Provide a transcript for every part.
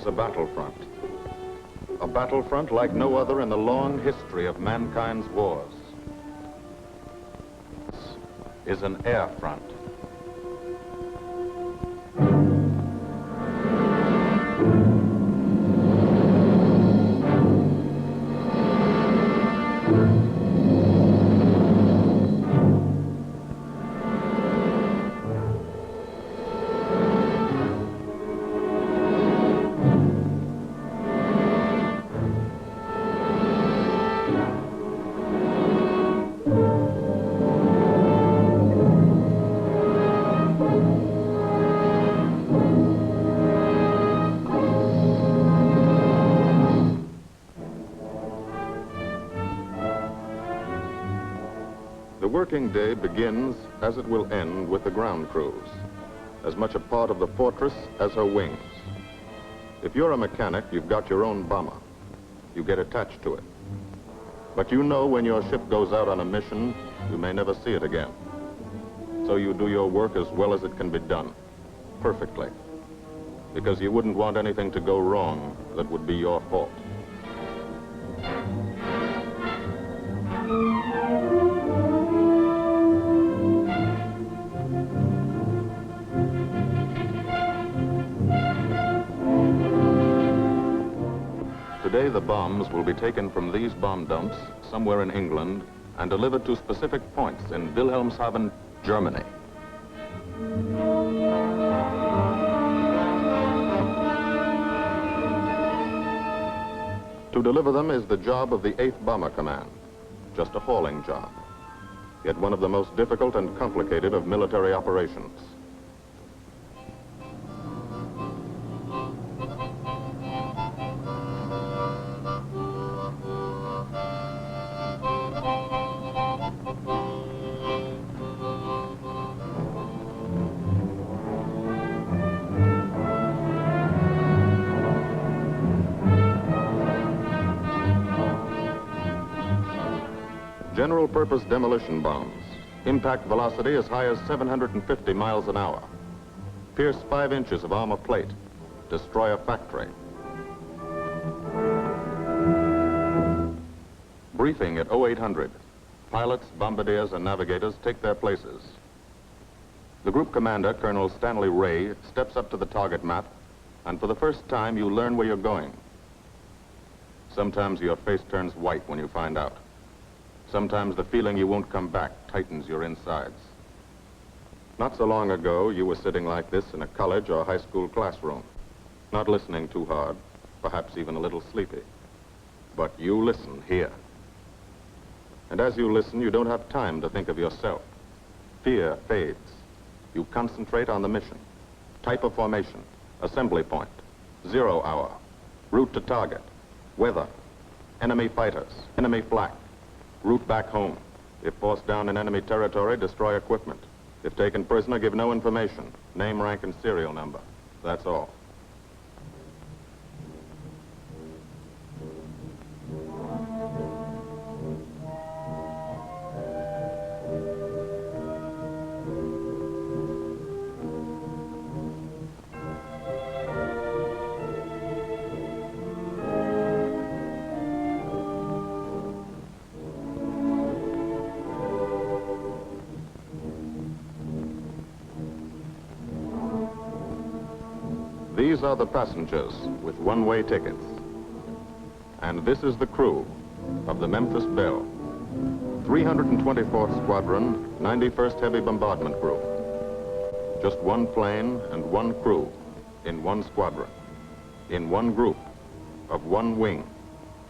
a battlefront. A battlefront like no other in the long history of mankind's wars. This is an air front. The working day begins, as it will end, with the ground crews, as much a part of the fortress as her wings. If you're a mechanic, you've got your own bomber. You get attached to it. But you know when your ship goes out on a mission, you may never see it again. So you do your work as well as it can be done, perfectly, because you wouldn't want anything to go wrong that would be your fault. Today, the bombs will be taken from these bomb dumps somewhere in England and delivered to specific points in Wilhelmshaven, Germany. To deliver them is the job of the 8th Bomber Command, just a hauling job, yet one of the most difficult and complicated of military operations. General purpose demolition bombs, impact velocity as high as 750 miles an hour, pierce 5 inches of armor plate, destroy a factory. Briefing at 0800. Pilots, bombardiers, and navigators take their places. The group commander, Colonel Stanley Ray, steps up to the target map, and for the first time you learn where you're going. Sometimes your face turns white when you find out. Sometimes the feeling you won't come back tightens your insides. Not so long ago, you were sitting like this in a college or high school classroom, not listening too hard, perhaps even a little sleepy. But you listen here. And as you listen, you don't have time to think of yourself. Fear fades. You concentrate on the mission, type of formation, assembly point, 0 hour, route to target, weather, enemy fighters, enemy flak, route back home. If forced down in enemy territory, destroy equipment. If taken prisoner, give no information. Name, rank, and serial number. That's all. These are the passengers with one-way tickets. And this is the crew of the Memphis Belle, 324th Squadron, 91st Heavy Bombardment Group. Just one plane and one crew in one squadron, in one group, of one wing,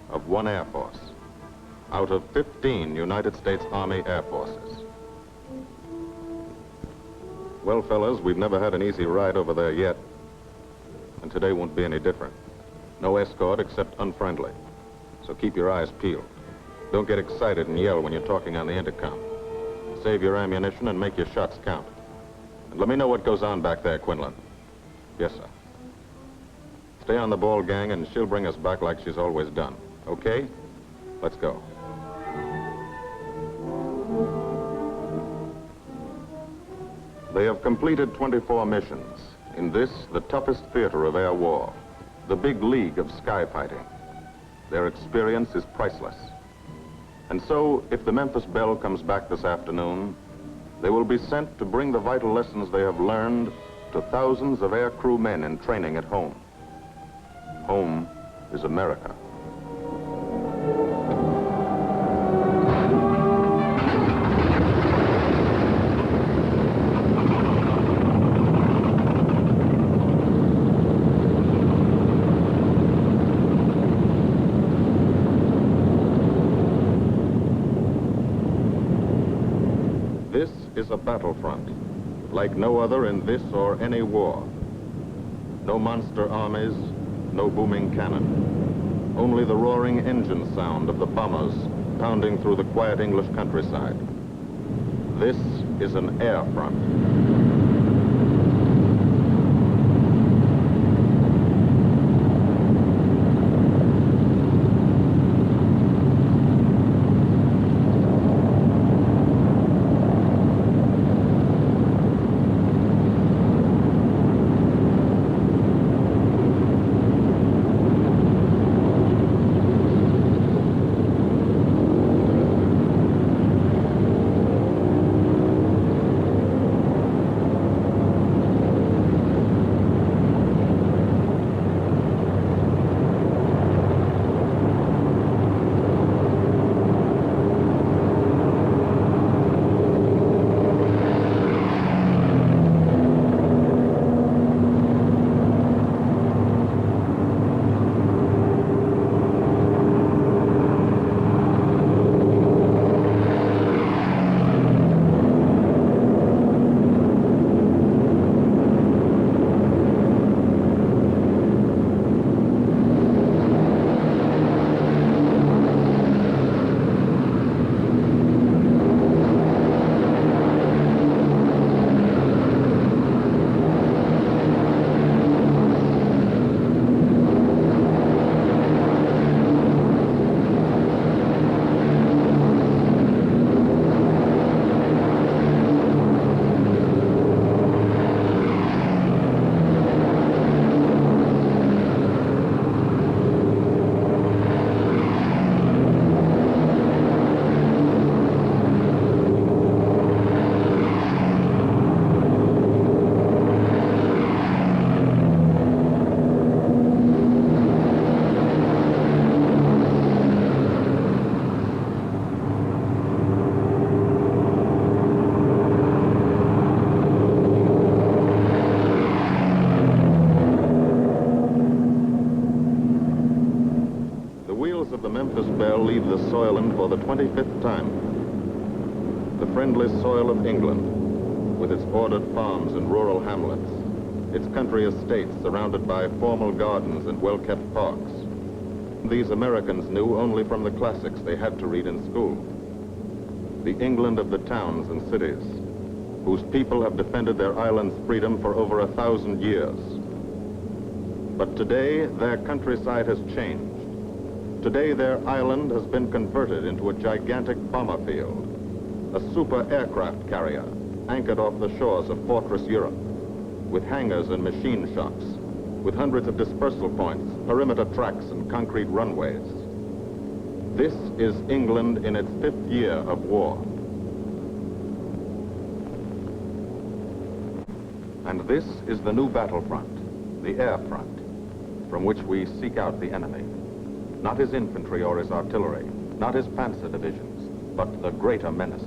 of one Air Force, out of 15 United States Army Air Forces. Well, fellas, we've never had an easy ride over there yet. And today won't be any different. No escort except unfriendly. So keep your eyes peeled. Don't get excited and yell when you're talking on the intercom. Save your ammunition and make your shots count. And let me know what goes on back there, Quinlan. Yes, sir. Stay on the ball, gang, and she'll bring us back like she's always done. Okay? Let's go. They have completed 24 missions. In this, the toughest theater of air war. the big league of sky fighting. Their experience is priceless. And so, if the Memphis Belle comes back this afternoon, they will be sent to bring the vital lessons they have learned to thousands of air crew men in training at home. Home is America. This is a battlefront, like no other in this or any war. No monster armies, no booming cannon. Only the roaring engine sound of the bombers pounding through the quiet English countryside. This is an air front. Of the Memphis Belle leave the Soiland for the 25th time. The friendly soil of England, with its ordered farms and rural hamlets, its country estates surrounded by formal gardens and well-kept parks. These Americans knew only from the classics they had to read in school. The England of the towns and cities, whose people have defended their island's freedom for over 1,000 years. But today, their countryside has changed. Today, their island has been converted into a gigantic bomber field, a super aircraft carrier anchored off the shores of Fortress Europe, with hangars and machine shops, with hundreds of dispersal points, perimeter tracks, and concrete runways. This is England in its 5th year of war. And this is the new battlefront, the air front, from which we seek out the enemy. Not his infantry or his artillery, not his panzer divisions, but the greater menace,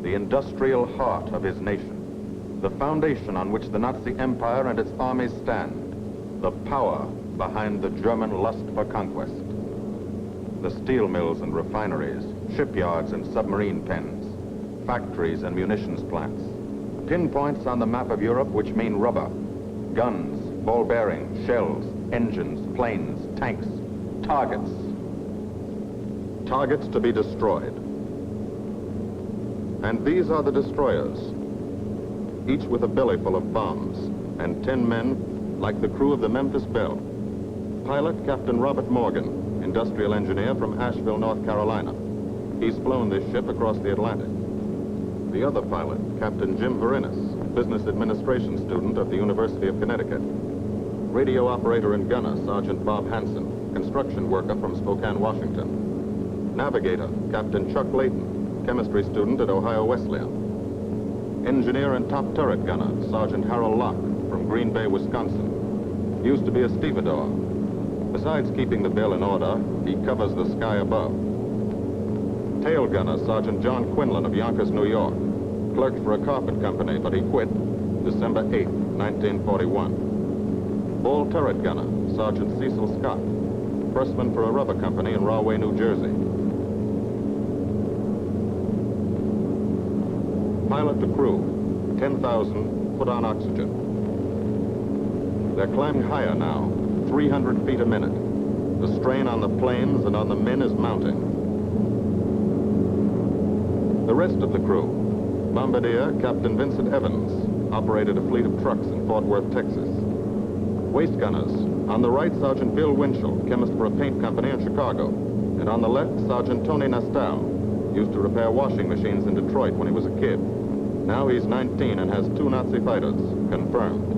the industrial heart of his nation, the foundation on which the Nazi Empire and its armies stand, the power behind the German lust for conquest. The steel mills and refineries, shipyards and submarine pens, factories and munitions plants, pinpoints on the map of Europe which mean rubber, guns, ball bearings, shells, engines, planes, tanks, targets. Targets to be destroyed. And these are the destroyers, each with a belly full of bombs, and 10 men like the crew of the Memphis Belle. Pilot Captain Robert Morgan, industrial engineer from Asheville, North Carolina. He's flown this ship across the Atlantic. The other pilot, Captain Jim Verinis, business administration student at the University of Connecticut. Radio operator and gunner, Sergeant Bob Hansen, construction worker from Spokane, Washington. Navigator, Captain Chuck Layton, chemistry student at Ohio Wesleyan. Engineer and top turret gunner, Sergeant Harold Locke from Green Bay, Wisconsin. Used to be a stevedore. Besides keeping the bill in order, he covers the sky above. Tail gunner, Sergeant John Quinlan of Yonkers, New York. Clerked for a carpet company, but he quit December 8, 1941. Ball turret gunner, Sergeant Cecil Scott. Firstman for a rubber company in Rahway, New Jersey. Pilot to crew, 10,000, put on oxygen. They're climbing higher now, 300 feet a minute. The strain on the planes and on the men is mounting. The rest of the crew, Bombardier Captain Vincent Evans, operated a fleet of trucks in Fort Worth, Texas. Waist gunners, on the right, Sergeant Bill Winchell, chemist for a paint company in Chicago. And on the left, Sergeant Tony Nastal, used to repair washing machines in Detroit when he was a kid. Now he's 19 and has 2 Nazi fighters, confirmed.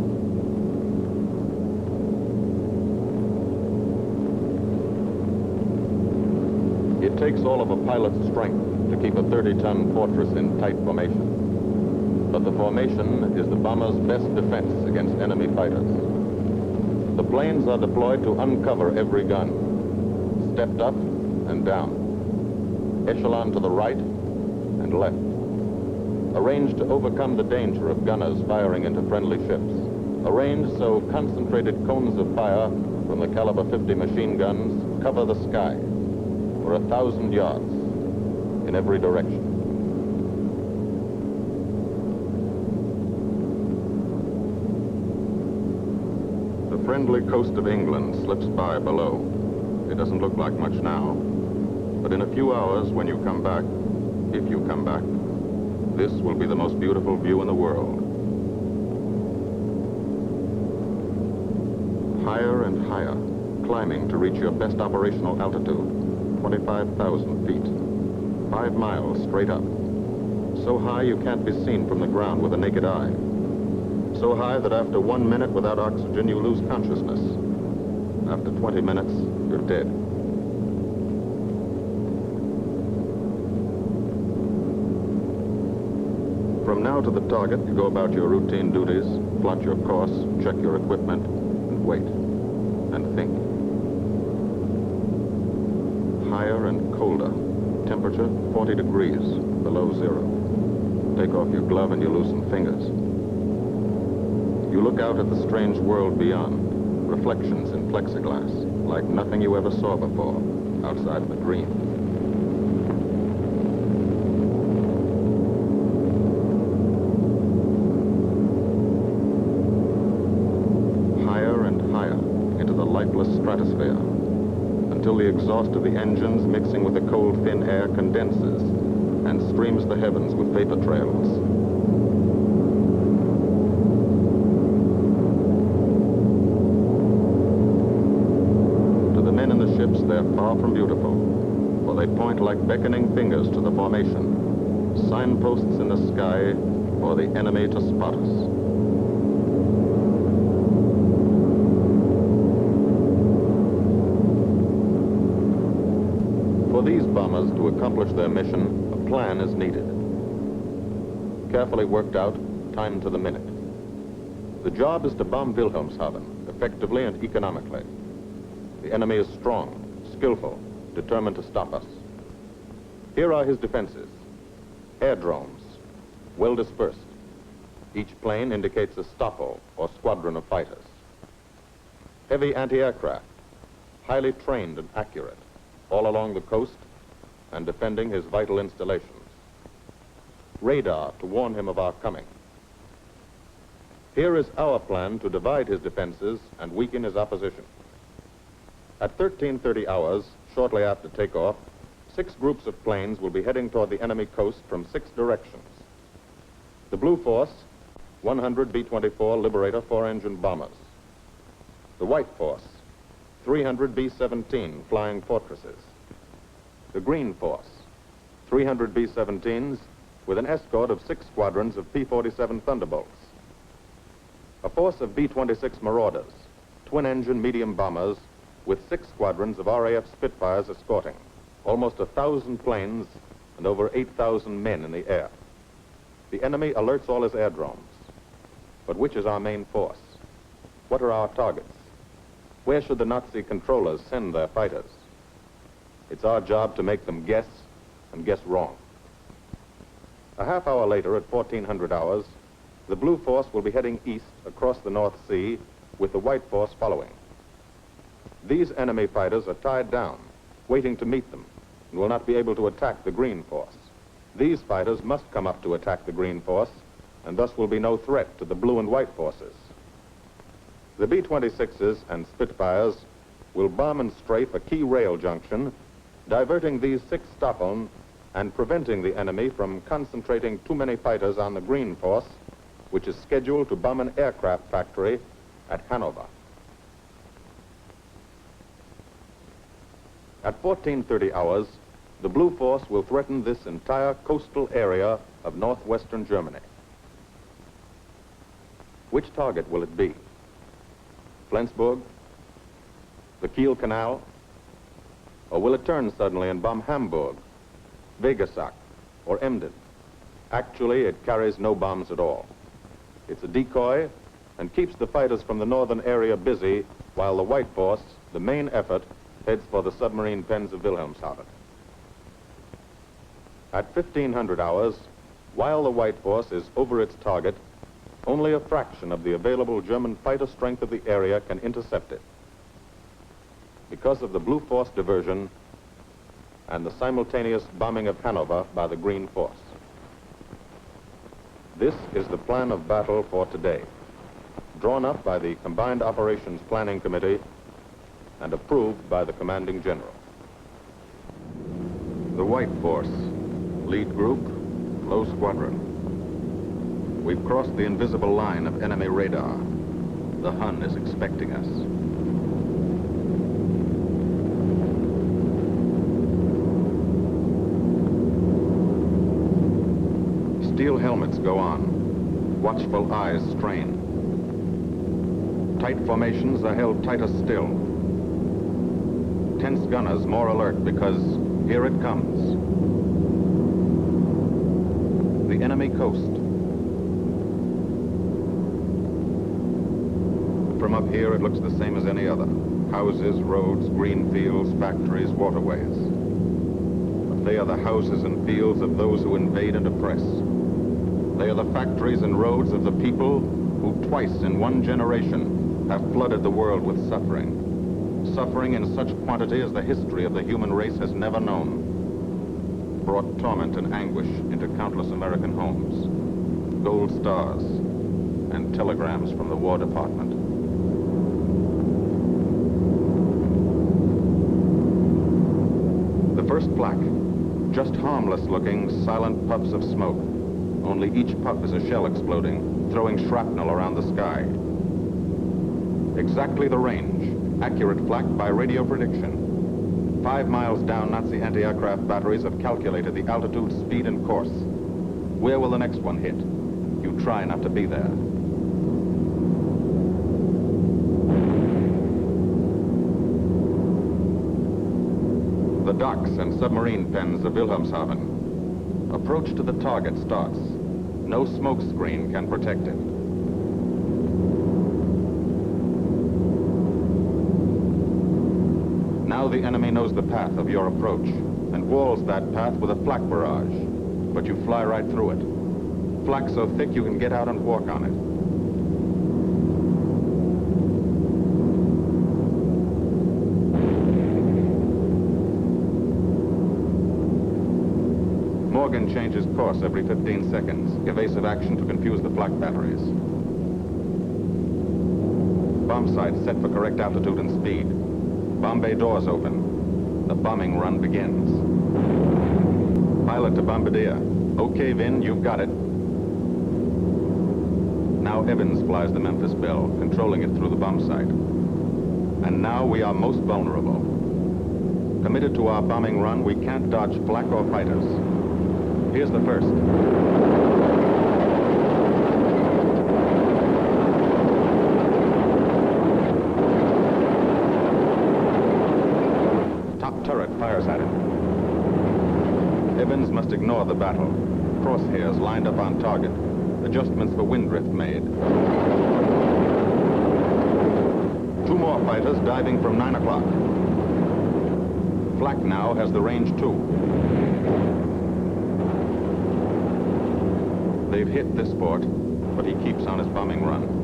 It takes all of a pilot's strength to keep a 30-ton fortress in tight formation. But the formation is the bomber's best defense against enemy fighters. The planes are deployed to uncover every gun, stepped up and down, echelon to the right and left, arranged to overcome the danger of gunners firing into friendly ships, arranged so concentrated cones of fire from the caliber 50 machine guns cover the sky for 1,000 yards in every direction. The friendly coast of England slips by below. It doesn't look like much now, but in a few hours when you come back, if you come back, this will be the most beautiful view in the world. Higher and higher, climbing to reach your best operational altitude, 25,000 feet. 5 miles straight up. So high you can't be seen from the ground with the naked eye. So high that after 1 minute without oxygen, you lose consciousness. After 20 minutes, you're dead. From now to the target, you go about your routine duties, plot your course, check your equipment, and wait, and think. Higher and colder. Temperature, 40 degrees, below zero. Take off your glove and you loosen fingers. You look out at the strange world beyond, reflections in plexiglass, like nothing you ever saw before, outside of a dream. Higher and higher into the lightless stratosphere, until the exhaust of the engines mixing with the cold, thin air condenses and streams the heavens with vapor trails. To the men in the ships, they're far from beautiful, for they point like beckoning fingers to the formation, signposts in the sky for the enemy to spot us. For these bombers to accomplish their mission, a plan is needed. Carefully worked out, timed to the minute. The job is to bomb Wilhelmshaven effectively and economically. The enemy is strong, skillful, determined to stop us. Here are his defenses. Airdromes, well dispersed. Each plane indicates a Stoppo, or squadron of fighters. Heavy anti-aircraft, highly trained and accurate, all along the coast and defending his vital installations. Radar to warn him of our coming. Here is our plan to divide his defenses and weaken his opposition. At 13:30 hours, shortly after takeoff, 6 groups of planes will be heading toward the enemy coast from 6 directions. The Blue Force, 100 B-24 Liberator 4-engine bombers. The White Force, 300 B-17 Flying Fortresses. The Green Force, 300 B-17s with an escort of 6 squadrons of P-47 Thunderbolts. A force of B-26 Marauders, twin-engine medium bombers with 6 squadrons of RAF Spitfires escorting, almost 1,000 planes and over 8,000 men in the air. The enemy alerts all his aerodromes. But which is our main force? What are our targets? Where should the Nazi controllers send their fighters? It's our job to make them guess, and guess wrong. A half hour later, at 1400 hours, the Blue Force will be heading east across the North Sea with the White Force following. These enemy fighters are tied down, waiting to meet them, and will not be able to attack the Green Force. These fighters must come up to attack the Green Force, and thus will be no threat to the Blue and White Forces. The B-26s and Spitfires will bomb and strafe a key rail junction, diverting these 6 Staffeln and preventing the enemy from concentrating too many fighters on the Green Force, which is scheduled to bomb an aircraft factory at Hanover. At 1430 hours, the Blue Force will threaten this entire coastal area of northwestern Germany. Which target will it be? Flensburg? The Kiel Canal? Or will it turn suddenly and bomb Hamburg, Wegesack, or Emden? Actually, it carries no bombs at all. It's a decoy and keeps the fighters from the northern area busy while the White Force, the main effort, heads for the submarine pens of Wilhelmshaven. At 1500 hours, while the White Force is over its target, only a fraction of the available German fighter strength of the area can intercept it. Because of the Blue Force diversion and the simultaneous bombing of Hanover by the Green Force. This is the plan of battle for today, drawn up by the Combined Operations Planning Committee and approved by the Commanding General. The White Force, lead group, low squadron. We've crossed the invisible line of enemy radar. The Hun is expecting us. Steel helmets go on. Watchful eyes strain. Tight formations are held tighter still. Tense gunners more alert because here it comes. The enemy coast. From up here, it looks the same as any other. Houses, roads, green fields, factories, waterways. But they are the houses and fields of those who invade and oppress. They are the factories and roads of the people who twice in one generation have flooded the world with suffering. Suffering in such quantity as the history of the human race has never known. Brought torment and anguish into countless American homes. Gold stars and telegrams from the War Department. The first flak, just harmless looking, silent puffs of smoke. Only each puff is a shell exploding, throwing shrapnel around the sky. Exactly the range, accurate flak by radio prediction. 5 miles down, Nazi anti-aircraft batteries have calculated the altitude, speed, and course. Where will the next one hit? You try not to be there. The docks and submarine pens of Wilhelmshaven. Approach to the target starts. No smoke screen can protect it. Now the enemy knows the path of your approach and walls that path with a flak barrage, but you fly right through it. Flak so thick you can get out and walk on it. Morgan changes course every 15 seconds, evasive action to confuse the flak batteries. Bomb sight set for correct altitude and speed. Bomb bay doors open. The bombing run begins. Pilot to Bombardier. Okay, Vin, you've got it. Now Evans flies the Memphis Belle, controlling it through the bomb sight. And now we are most vulnerable. Committed to our bombing run, we can't dodge flak or fighters. Here's the first. Civilians must ignore the battle. Crosshairs lined up on target. Adjustments for wind drift made. 2 more fighters diving from 9 o'clock. Flak now has the range too. They've hit this fort, but he keeps on his bombing run.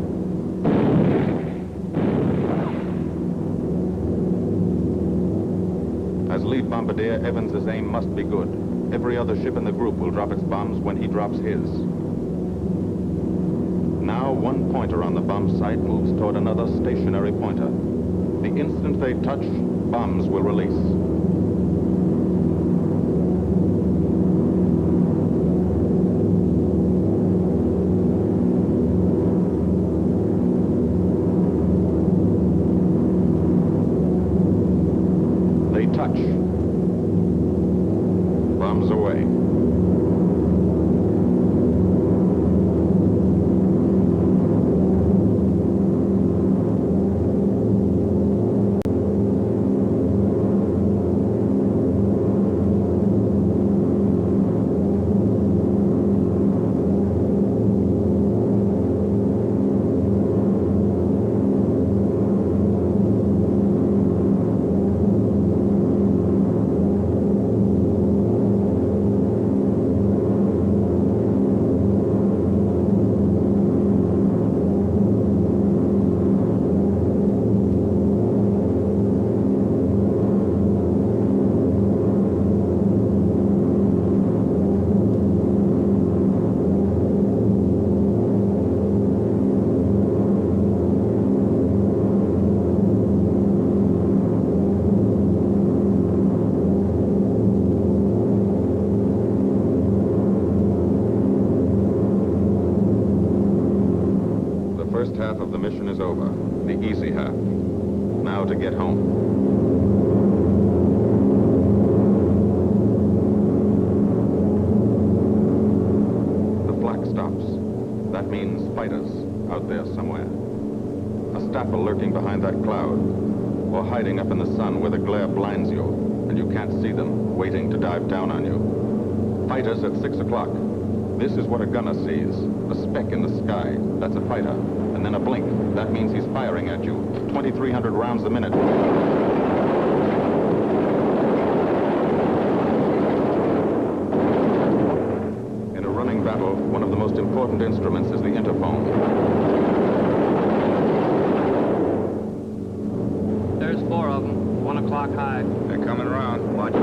As lead bombardier, Evans's aim must be good. Every other ship in the group will drop its bombs when he drops his. Now one pointer on the bomb site moves toward another stationary pointer. The instant they touch, bombs will release. They touch. Bombs away. First half of the mission is over, the easy half. Now to get home. The flak stops. That means fighters out there somewhere. A staffer lurking behind that cloud, or hiding up in the sun where the glare blinds you, and you can't see them, waiting to dive down on you. Fighters at 6 o'clock. This is what a gunner sees. A speck in the sky, that's a fighter. And then a blink, that means he's firing at you. 2,300 rounds a minute. In a running battle, one of the most important instruments is the interphone. There's 4 of them, 1 o'clock high. They're coming around. Watch.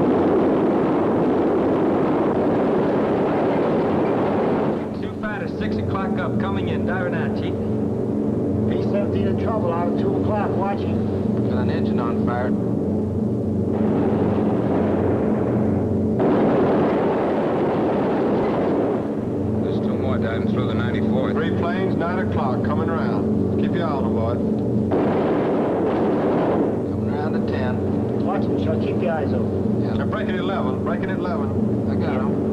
Two fighters, 6 o'clock up, coming in. Diving out, Chief. B-17 in trouble out at 2 o'clock, watching. Got an engine on fire. There's 2 more diving through the 94th. 3 planes, 9 o'clock, coming around. Keep your eye on them, boy. Coming around to 10. Watch them, Chuck. Keep your eyes open. Yeah. They're breaking at 11, breaking at 11. I got them.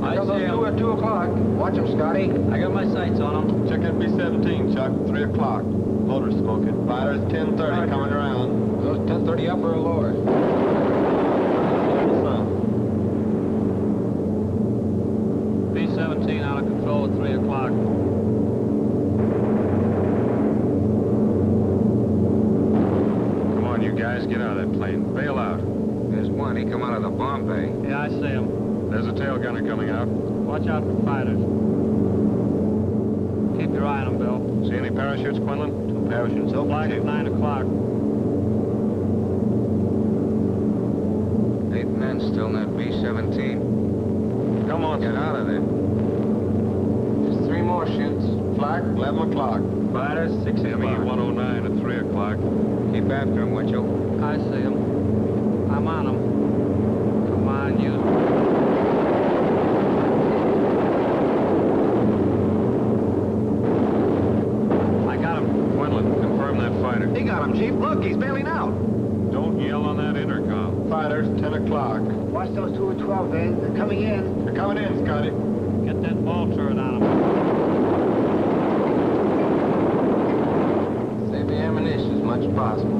I got those 2 at 2 o'clock. Watch them, Scotty. I got my sights on them. Check that B-17, Chuck, 3 o'clock. Motor's smoking. Fighters, 10:30, coming around. Those 10:30 upper or lower? B-17 out of control at 3 o'clock. Come on, you guys, get out of that plane. Bail out. There's one. He come out of the bomb bay. Yeah, I see them. There's a tail gunner coming out. Watch out for fighters. Keep your eye on them, Bill. See any parachutes, Quinlan? 2 parachutes. Flag at 9 o'clock. 8 men still in that B-17. Come on, Get out of there. There's 3 more shoots. Flag, 11 o'clock. Fighters, 6 o'clock. ME-109 at 3 o'clock. Keep after him, Winchell. I see them. I'm on them. Come on, you. I got him. Quinlan, confirm that fighter. He got him, Chief. Look, he's bailing out. Don't yell on that intercom. Fighters, 10 o'clock. Watch those 2 at 12, man. They're coming in. They're coming in, Scotty. Get that ball turret on him. Save the ammunition as much as possible.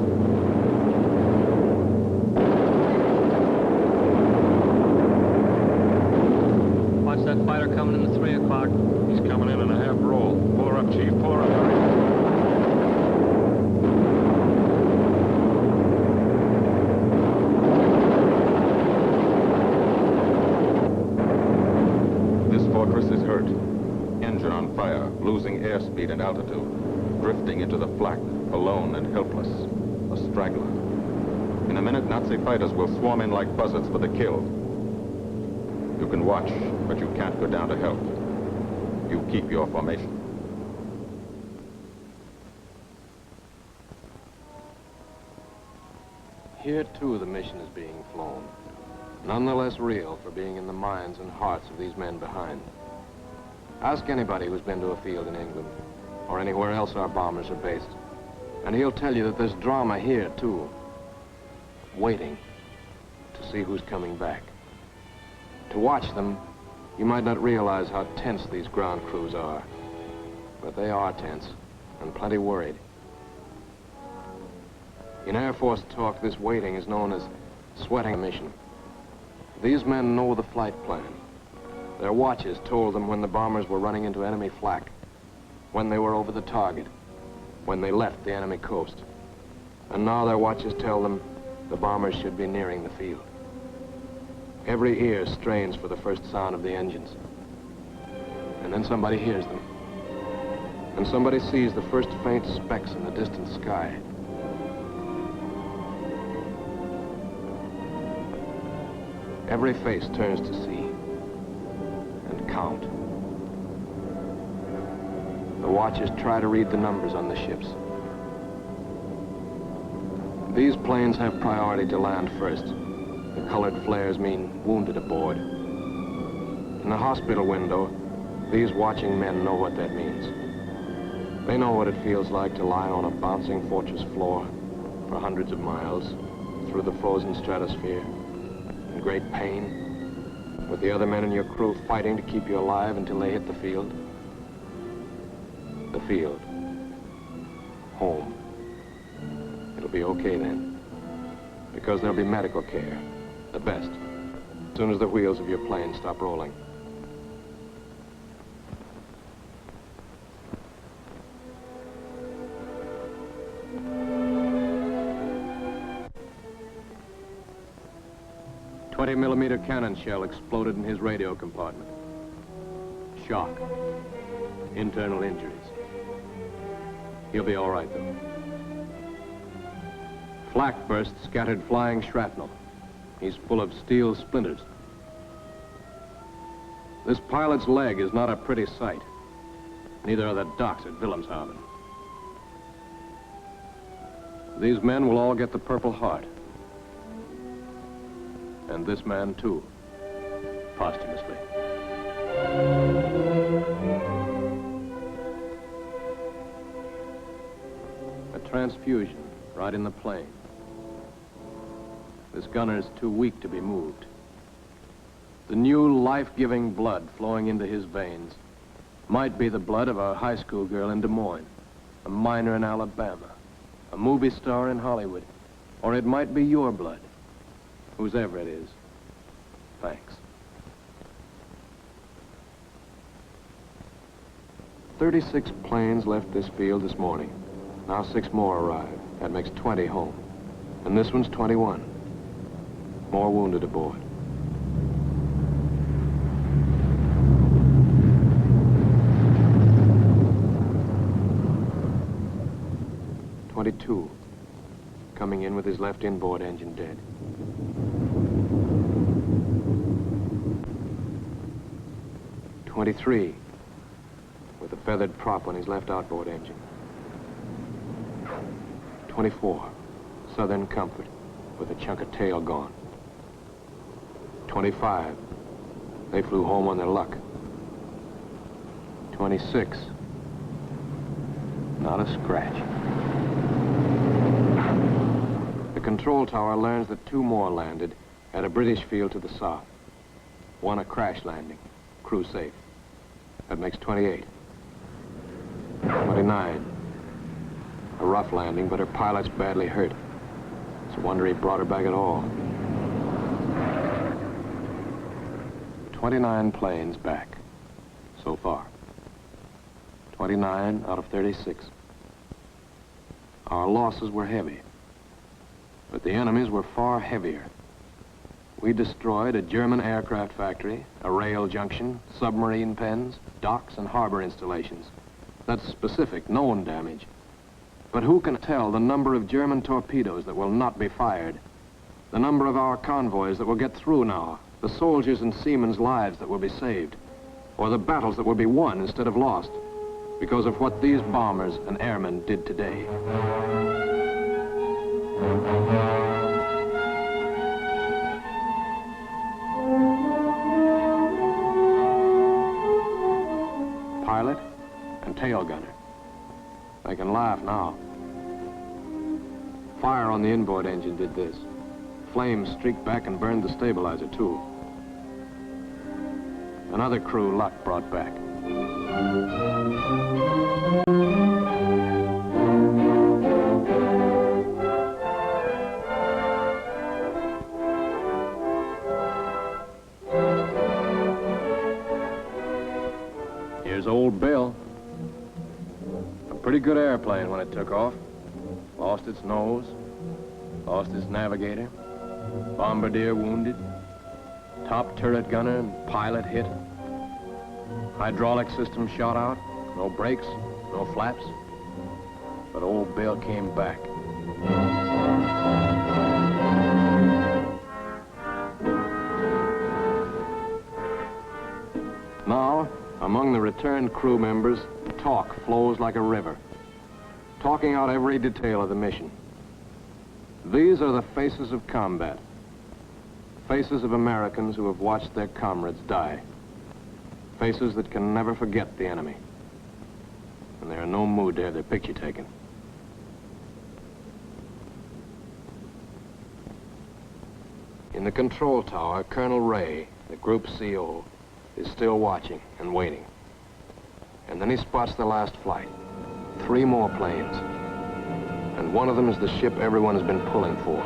losing airspeed and altitude, drifting into the flak, alone and helpless, a straggler. In a minute, Nazi fighters will swarm in like buzzards for the kill. You can watch, but you can't go down to help. You keep your formation. Here, too, the mission is being flown. None the less real for being in the minds and hearts of these men behind. Ask anybody who's been to a field in England, or anywhere else our bombers are based, and he'll tell you that there's drama here, too. Waiting to see who's coming back. To watch them, you might not realize how tense these ground crews are. But they are tense, and plenty worried. In Air Force talk, this waiting is known as sweating a mission. These men know the flight plan. Their watches told them when the bombers were running into enemy flak, when they were over the target, when they left the enemy coast. And now their watches tell them the bombers should be nearing the field. Every ear strains for the first sound of the engines. And then somebody hears them. And somebody sees the first faint specks in the distant sky. Every face turns to see and count. The watchers try to read the numbers on the ships. These planes have priority to land first. The colored flares mean wounded aboard. In the hospital window, these watching men know what that means. They know what it feels like to lie on a bouncing fortress floor for hundreds of miles through the frozen stratosphere in great pain, with the other men in your crew fighting to keep you alive until they hit the field. The field. Home. It'll be okay then, because there'll be medical care, the best, as soon as the wheels of your plane stop rolling. A 20-millimeter cannon shell exploded in his radio compartment. Shock. Internal injuries. He'll be all right, though. Flak burst scattered flying shrapnel. He's full of steel splinters. This pilot's leg is not a pretty sight. Neither are the docks at Wilhelmshaven. These men will all get the Purple Heart. And this man, too, posthumously. A transfusion right in the plane. This gunner's too weak to be moved. The new life-giving blood flowing into his veins might be the blood of a high school girl in Des Moines, a miner in Alabama, a movie star in Hollywood, or it might be your blood. Whosever it is, thanks. 36 planes left this field this morning. Now 6 more arrive. That makes 20 home. And this one's 21. More wounded aboard. .22, coming in with his left inboard engine dead. .23, with a feathered prop on his left outboard engine. .24, Southern Comfort, with a chunk of tail gone. .25, they flew home on their luck. .26, not a scratch. The control tower learns that 2 more landed at a British field to the south. 1 a crash landing, crew safe. That makes 28. 29. A rough landing, but her pilot's badly hurt. It's a wonder he brought her back at all. 29 planes back, so far. 29 out of 36. Our losses were heavy, but the enemy's were far heavier. We destroyed a German aircraft factory, a rail junction, submarine pens, docks, and harbor installations. That's specific, known damage. But who can tell the number of German torpedoes that will not be fired? The number of our convoys that will get through now? The soldiers' and seamen's lives that will be saved? Or the battles that will be won instead of lost because of what these bombers and airmen did today? Pilot and tail gunner. They can laugh now. Fire on the inboard engine did this. Flames streaked back and burned the stabilizer, too. Another crew luck brought back. Here's old Bill. A pretty good airplane when it took off. Lost its nose, lost its navigator, bombardier wounded, top turret gunner and pilot hit, hydraulic system shot out, no brakes, no flaps. But old Bill came back. Now, among the returned crew members, talk flows like a river, talking out every detail of the mission. These are the faces of combat, faces of Americans who have watched their comrades die, faces that can never forget the enemy, and they're in no mood to have their picture taken. In the control tower, Colonel Ray, the group CO, is still watching and waiting. And then he spots the last flight. 3 more planes. And one of them is the ship everyone has been pulling for.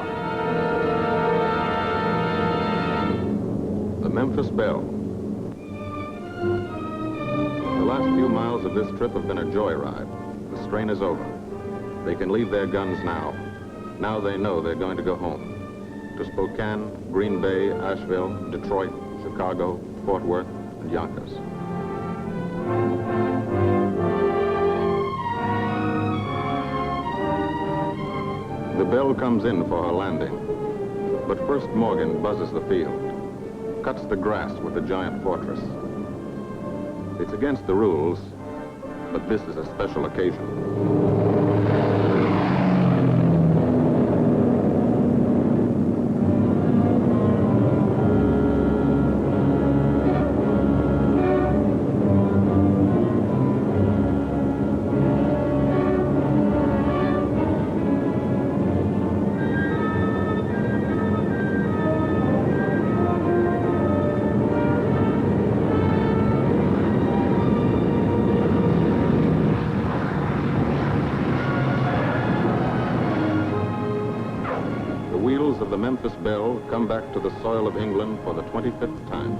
The Memphis Belle. The last few miles of this trip have been a joyride. The strain is over. They can leave their guns now. Now they know they're going to go home. To Spokane, Green Bay, Asheville, Detroit, Chicago, Fort Worth, and Yonkers. The Belle comes in for her landing. But first Morgan buzzes the field, cuts the grass with the giant fortress. It's against the rules, but this is a special occasion. The Memphis Belle come back to the soil of England for the 25th time.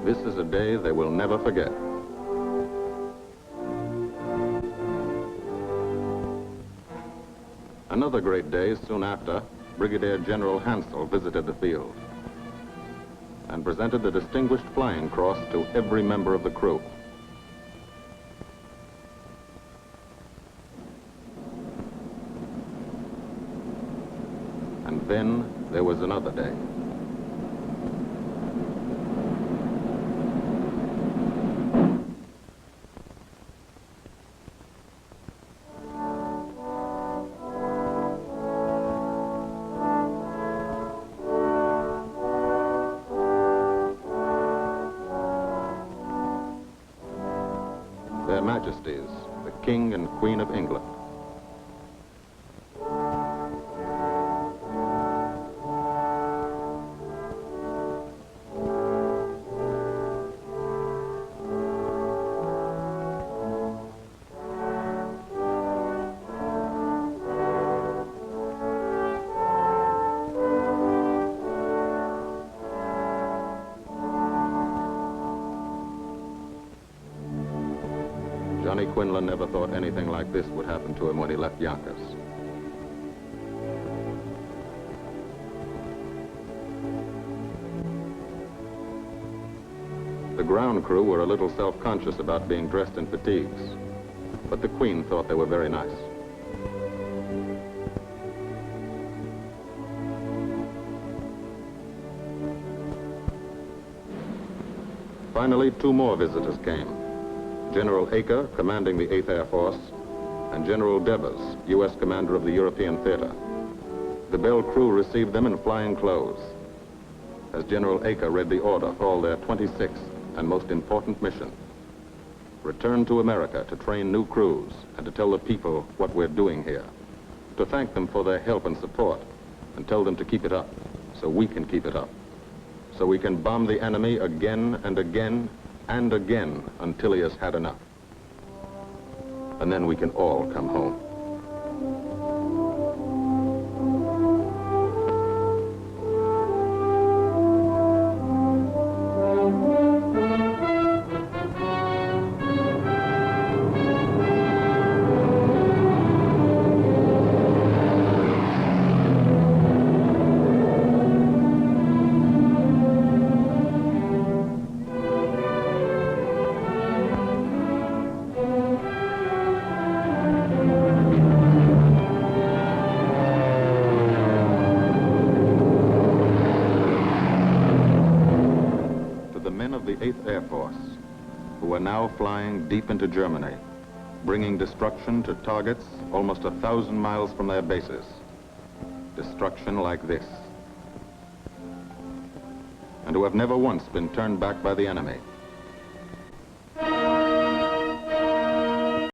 This is a day they will never forget. Another great day soon after, Brigadier General Hansel visited the field and presented the Distinguished Flying Cross to every member of the crew. And then there was another day. Majesties, the King and Queen of England. Johnny Quinlan never thought anything like this would happen to him when he left Yonkers. The ground crew were a little self-conscious about being dressed in fatigues, but the Queen thought they were very nice. Finally, two more visitors came. General Acre, commanding the 8th Air Force, and General Devers, U.S. commander of the European Theater. The Bell crew received them in flying clothes. As General Acre read the order for their 26th and most important mission, return to America to train new crews and to tell the people what we're doing here, to thank them for their help and support, and tell them to keep it up so we can keep it up, so we can bomb the enemy again and again and again until he has had enough. And then we can all come home. The 8th Air Force, who are now flying deep into Germany, bringing destruction to targets almost 1,000 miles from their bases. Destruction like this. And who have never once been turned back by the enemy.